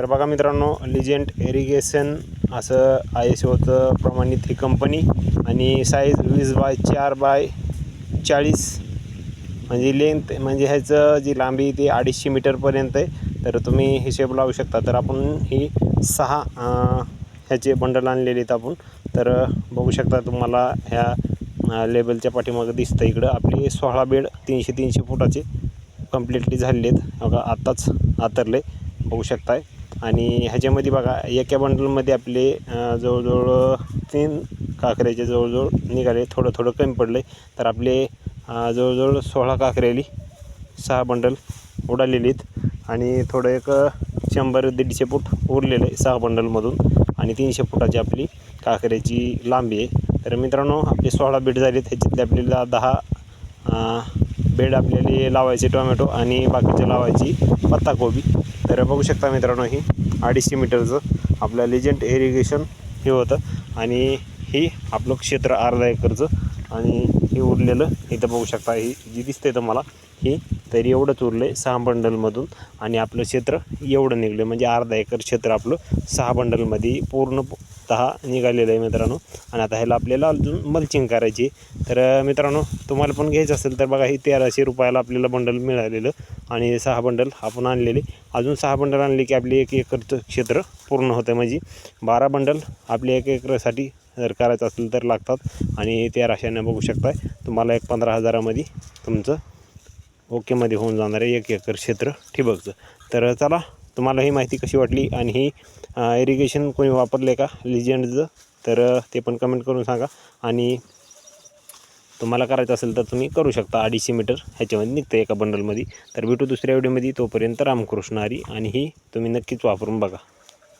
तर बघा मित्रांनो, लिजेंड इरिगेशन असं ISOचं प्रमाणित ही कंपनी आणि साईज 20x4x40 म्हणजे लेंथ म्हणजे ह्याचं जी लांबी ती 250 मीटरपर्यंत आहे. तर तुम्ही हिशेब लावू शकता. तर आपण ही 6 ह्याचे बंडल आणलेले आहेत आपण. तर बघू शकता तुम्हाला ह्या लेबलच्या पाठीमागं दिसतं इकडं आपले 16 बेड 300 फुटाचे कंप्लिटली झालेले आहेत. बघा आत्ताच आतरले बघू शकताय. आणि ह्याच्यामध्ये बघा एका बंडलमध्ये आपले जवळजवळ 3 काकऱ्याचे जवळजवळ निघाले. थोडं कमी पडले. तर आपले जवळजवळ 16 काकऱ्याली 6 बंडल उडालेले आहेत. आणि थोडं एक 100-150 फूट उरलेलं आहे 6 बंडलमधून. आणि 300 फुटाची आपली काकऱ्याची लांबी आहे. तर मित्रांनो, आपले 16 बेड झाले. ह्याच्यातले आपल्याला 10 बेड आपल्याला लावायचे टोमॅटो आणि बाकीचे लावायची पत्ताकोबी. तर बघू शकता मित्रांनो, ही 250 मीटरचं आपलं लिजेंड इरिगेशन हे होतं. आणि ही आपलं क्षेत्र अर्धा एकरचं. आणि हे उरलेलं इथं बघू शकता, ही जी दिसते तुम्हाला ही तरी एवढंच उरलं आहे 6 बंडलमधून. आणि आपलं क्षेत्र एवढं निघलं म्हणजे अर्धा एकर क्षेत्र आपलं 6 बंडलमध्ये पूर्णतः निघालेलं आहे मित्रांनो. आणि आता ह्याला आपल्याला अजून मल्चिंग करायची. तर मित्रांनो, तुम्हाला पण घ्यायचं असेल तर बघा, ही 1300 रुपयाला आपल्याला बंडल मिळालेलं. आणि 6 बंडल आपण आणलेले. अजून 6 बंडल आणले की आपली 1 एकरचं क्षेत्र पूर्ण होतं. म्हणजे 12 बंडल आपल्या 1 एकरासाठी जर करायचं असेल तर लागतात. आणि 1300 बघू शकताय तुम्हाला 15,000मध्ये तुमचं ओकेमध्ये होऊन जाणार आहे 1 एकर क्षेत्र ठिबकचं. तर चला, तुम्हाला ही माहिती कशी वाटली आणि ही इरिगेशन कोणी वापरले का लिजेंडचं, तर ते पण कमेंट करून सांगा. आणि तुम्हाला करायचं असेल तर तुम्ही करू शकता. 250 मीटर ह्याच्यामध्ये निघतं एका बंडलमध्ये. तर भेटू दुसऱ्या व्हिडिओमध्ये. तोपर्यंत रामकृष्ण हरी. आणि ही तुम्ही नक्कीच वापरून बघा.